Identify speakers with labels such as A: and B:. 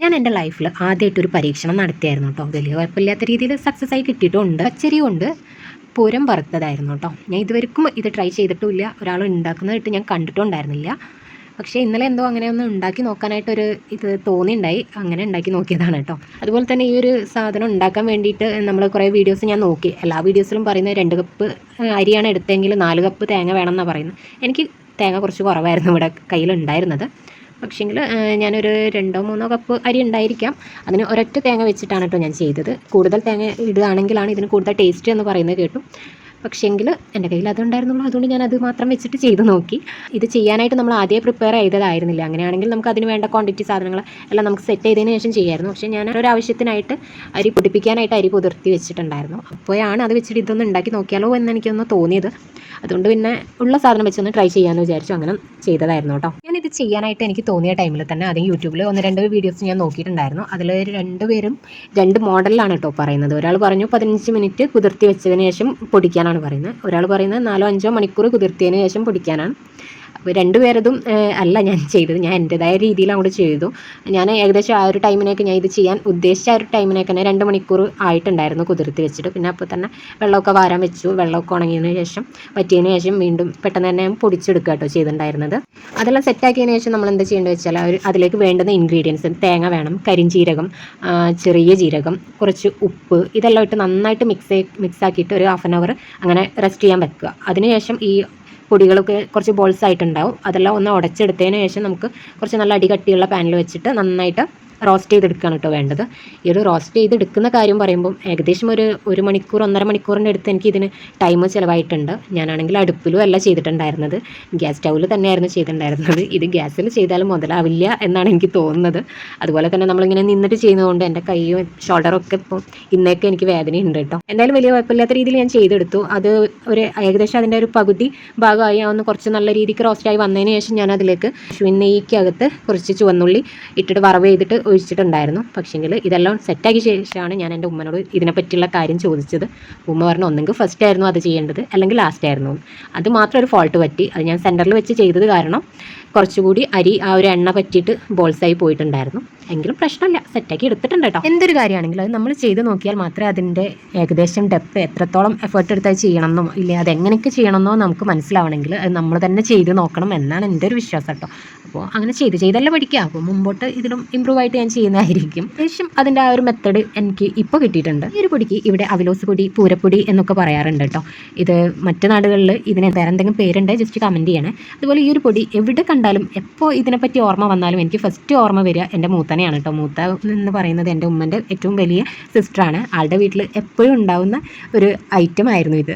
A: ഞാൻ എൻ്റെ ലൈഫിൽ ആദ്യമായിട്ടൊരു പരീക്ഷണം നടത്തിയായിരുന്നു കേട്ടോ. വലിയ കുഴപ്പമില്ലാത്ത രീതിയിൽ സക്സസ് ആയി കിട്ടിയിട്ടുണ്ട്. പച്ചരി കൊണ്ട് പൂരം വറുത്തതായിരുന്നു കേട്ടോ. ഞാൻ ഇതുവരെക്കും ഇത് ട്രൈ ചെയ്തിട്ടുമില്ല, ഒരാൾ ഉണ്ടാക്കുന്നതായിട്ട് ഞാൻ കണ്ടിട്ടുണ്ടായിരുന്നില്ല. പക്ഷേ ഇന്നലെ എന്തോ അങ്ങനെ ഒന്ന് ഉണ്ടാക്കി നോക്കാനായിട്ടൊരു ഇത് തോന്നിയിട്ടുണ്ടായി, അങ്ങനെ ഉണ്ടാക്കി നോക്കിയതാണ് കേട്ടോ. അതുപോലെ തന്നെ ഈ ഒരു സാധനം ഉണ്ടാക്കാൻ വേണ്ടിയിട്ട് നമ്മൾ കുറേ വീഡിയോസ് ഞാൻ നോക്കി. എല്ലാ വീഡിയോസിലും പറയുന്നത് 2 കപ്പ് അരിയാണ് എടുത്തെങ്കിൽ 4 കപ്പ് തേങ്ങ വേണമെന്നാണ് പറയുന്നത്. എനിക്ക് തേങ്ങ കുറച്ച് കുറവായിരുന്നു ഇവിടെ കയ്യിലുണ്ടായിരുന്നത്. പക്ഷേങ്കിൽ ഞാനൊരു 2-3 കപ്പ് അരി ഉണ്ടായിരിക്കാം. അതിന് ഒരൊറ്റ തേങ്ങ വെച്ചിട്ടാണ് കേട്ടോ ഞാൻ ചെയ്തത്. കൂടുതൽ തേങ്ങ ഇടുകയാണെങ്കിലാണ് ഇതിന് കൂടുതൽ ടേസ്റ്റ് എന്ന് പറയുന്നത് കേട്ടു. പക്ഷേങ്കിൽ എൻ്റെ കയ്യിൽ അതുണ്ടായിരുന്നുള്ളൂ, അതുകൊണ്ട് ഞാൻ അത് മാത്രം വെച്ചിട്ട് ചെയ്ത് നോക്കി. ഇത് ചെയ്യാനായിട്ട് നമ്മൾ ആദ്യമേ പ്രിപ്പയർ ചെയ്തതായിരുന്നില്ല. അങ്ങനെയാണെങ്കിൽ നമുക്ക് അതിന് വേണ്ട ക്വാണ്ടിറ്റി സാധനങ്ങൾ എല്ലാം നമുക്ക് സെറ്റ് ചെയ്തതിന് ശേഷം ചെയ്യായിരുന്നു. പക്ഷേ ഞാൻ ഒരു ആവശ്യത്തിനായിട്ട് അരി പൊടിപ്പിക്കാനായിട്ട് അരി കുതിർത്തി വെച്ചിട്ടുണ്ടായിരുന്നു. അപ്പോഴാണ് അത് വെച്ചിട്ട് ഇതൊന്ന് ഉണ്ടാക്കി നോക്കിയാലോ എന്ന് എനിക്കൊന്ന് തോന്നിയത്. അതുകൊണ്ട് പിന്നെ ഉള്ള സാധനം വെച്ചൊന്ന് ട്രൈ ചെയ്യാമെന്ന് വിചാരിച്ചു, അങ്ങനെ ചെയ്തതായിരുന്നു കേട്ടോ. ഞാനിത് ചെയ്യാനായിട്ട് എനിക്ക് തോന്നിയ ടൈമിൽ തന്നെ ആദ്യം യൂട്യൂബിൽ 1-2 വീഡിയോസ് ഞാൻ നോക്കിയിട്ടുണ്ടായിരുന്നു. അതിൽ 2 പേരും 2 മോഡലിലാണ് കേട്ടോ പറയുന്നത്. ഒരാൾ പറഞ്ഞു 15 മിനിറ്റ് കുതിർത്തി വെച്ചതിന് ശേഷം പൊടിക്കാനാണ് പറയുന്നത്. ഒരാൾ പറയുന്നത് 4-5 മണിക്കൂർ കുതിർത്തിയതിന് ശേഷം പൊടിക്കാനാണ്. അപ്പോൾ 2 പേരതും അല്ല ഞാൻ ചെയ്തത്. ഞാൻ എൻ്റെതായ രീതിയിൽ അങ്ങോട്ട് ചെയ്തു. ഞാൻ ഏകദേശം ആ ഒരു ടൈമിനൊക്കെ ഞാൻ ഇത് ചെയ്യാൻ ഉദ്ദേശിച്ച ആ ഒരു ടൈമിനൊക്കെ തന്നെ 2 മണിക്കൂർ ആയിട്ടുണ്ടായിരുന്നു കുതിർത്തി വെച്ചിട്ട്. പിന്നെ അപ്പോൾ തന്നെ വെള്ളമൊക്കെ വാരാൻ വെച്ചു. വെള്ളമൊക്കെ ഉണങ്ങിയതിന് ശേഷം പറ്റിയതിന് ശേഷം വീണ്ടും പെട്ടെന്ന് തന്നെ പൊടിച്ചെടുക്കുക കേട്ടോ ചെയ്തിട്ടുണ്ടായിരുന്നത്. അതെല്ലാം സെറ്റാക്കിയതിന് ശേഷം നമ്മൾ എന്താ ചെയ്യേണ്ടത് വെച്ചാൽ അതിലേക്ക് വേണ്ടുന്ന ഇൻഗ്രീഡിയൻസ് തേങ്ങ വേണം, കരിഞ്ജീരകം, ചെറിയ ജീരകം, കുറച്ച് ഉപ്പ്, ഇതെല്ലാം ഇട്ട് നന്നായിട്ട് മിക്സ് ആക്കിയിട്ട് ഒരു 1/2 hour അങ്ങനെ റെസ്റ്റ് ചെയ്യാൻ വെക്കുക. അതിനുശേഷം ഈ പൊടികളൊക്കെ കുറച്ച് ബോൾസ് ആയിട്ടുണ്ടാവും. അതെല്ലാം ഒന്ന് ഉടച്ചെടുത്തതിന് ശേഷം നമുക്ക് കുറച്ച് നല്ല അടികട്ടിയുള്ള പാനിൽ വെച്ചിട്ട് നന്നായിട്ട് റോസ്റ്റ് ചെയ്തെടുക്കുകയാണ് കേട്ടോ വേണ്ടത്. ഈ ഒരു റോസ്റ്റ് ചെയ്തെടുക്കുന്ന കാര്യം പറയുമ്പം ഏകദേശം ഒരു 1 മണിക്കൂർ 1.5 മണിക്കൂറിൻ്റെ അടുത്ത് എനിക്ക് ഇതിന് ടൈം ചിലവായിട്ടുണ്ട്. ഞാനാണെങ്കിൽ അടുപ്പിലും അല്ല ചെയ്തിട്ടുണ്ടായിരുന്നത്, ഗ്യാസ് സ്റ്റൗവിൽ തന്നെയായിരുന്നു ചെയ്തിട്ടുണ്ടായിരുന്നത്. ഇത് ഗ്യാസിൽ ചെയ്താലും മുതലാവില്ല എന്നാണ് എനിക്ക് തോന്നുന്നത്. അതുപോലെ തന്നെ നമ്മളിങ്ങനെ നിന്നിട്ട് ചെയ്യുന്നതുകൊണ്ട് എൻ്റെ കൈയും ഷോൾഡറും ഒക്കെ ഇപ്പോൾ ഇന്നേക്ക് എനിക്ക് വേദനയുണ്ട് കേട്ടോ. എന്തായാലും വലിയ കുഴപ്പമില്ലാത്ത രീതിയിൽ ഞാൻ ചെയ്തെടുത്തു. അത് ഒരു ഏകദേശം അതിൻ്റെ ഒരു പകുതി ഭാഗമായി ഒന്ന് കുറച്ച് നല്ല രീതിക്ക് റോസ്റ്റായി വന്നതിന് ശേഷം ഞാൻ അതിലേക്ക് നെയ്ക്കകത്ത് കുറച്ച് ചുവന്നുള്ളി ഇട്ടിട്ട് വറവ് ചെയ്തിട്ട് ഒഴിച്ചിട്ടുണ്ടായിരുന്നു. പക്ഷേങ്കിൽ ഇതെല്ലാം സെറ്റാക്കിയ ശേഷമാണ് ഞാൻ എൻ്റെ ഉമ്മനോട് ഇതിനെപ്പറ്റിയുള്ള കാര്യം ചോദിച്ചത്. ഉമ്മ പറഞ്ഞു ഒന്നെങ്കിൽ ഫസ്റ്റ് ആയിരുന്നു അത് ചെയ്യേണ്ടത്, അല്ലെങ്കിൽ ലാസ്റ്റ് ആയിരുന്നു. അത് മാത്രം ഒരു ഫോൾട്ട് പറ്റി. അത് ഞാൻ സെൻറ്ററിൽ വെച്ച് ചെയ്തത് കാരണം കുറച്ചുകൂടി അരി ആ ഒരു എണ്ണ പറ്റിയിട്ട് ബോൾസായി പോയിട്ടുണ്ടായിരുന്നു. എങ്കിലും പ്രശ്നമില്ല, സെറ്റാക്കി എടുത്തിട്ടുണ്ട് കേട്ടോ. എന്തൊരു കാര്യമാണെങ്കിലും അത് നമ്മൾ ചെയ്ത് നോക്കിയാൽ മാത്രമേ അതിൻ്റെ ഏകദേശം ഡെപ്ത് എത്രത്തോളം എഫേർട്ട് എടുത്താൽ ചെയ്യണമെന്നോ ഇല്ലേ അതെങ്ങനെയൊക്കെ ചെയ്യണമെന്നോ നമുക്ക് മനസ്സിലാവണമെങ്കിൽ അത് നമ്മൾ തന്നെ ചെയ്ത് നോക്കണം എന്നാണ് എൻ്റെ ഒരു വിശ്വാസം കേട്ടോ. അപ്പോൾ അങ്ങനെ ചെയ്തല്ല പഠിക്കുക. അപ്പോൾ മുമ്പോട്ട് ഇതിലും ഇമ്പ്രൂവ് ആയിട്ട് ഞാൻ ചെയ്യുന്നതായിരിക്കും. ശേഷം അതിൻ്റെ ആ ഒരു മെത്തേഡ് എനിക്ക് ഇപ്പോൾ കിട്ടിയിട്ടുണ്ട്. ഈ ഒരു പൊടിക്ക് ഇവിടെ അവിലോസ് പൊടി, പൂരപ്പൊടി എന്നൊക്കെ പറയാറുണ്ട് കേട്ടോ. ഇത് മറ്റു നാടുകളിൽ ഇതിന് വേറെ എന്തെങ്കിലും പേരുണ്ട്, ജസ്റ്റ് കമൻറ്റ് ചെയ്യണേ. അതുപോലെ ഈ ഒരു പൊടി എവിടെ കണ്ടാലും എപ്പോൾ ഇതിനെപ്പറ്റി ഓർമ്മ വന്നാലും എനിക്ക് ഫസ്റ്റ് ഓർമ്മ വരിക എൻ്റെ മൂത്തനെയാണ് കേട്ടോ. മൂത്ത എന്ന് പറയുന്നത് എൻ്റെ ഉമ്മൻ്റെ ഏറ്റവും വലിയ സിസ്റ്ററാണ്. ആളുടെ വീട്ടിൽ എപ്പോഴും ഉണ്ടാവുന്ന ഒരു ഐറ്റം ആയിരുന്നു ഇത്.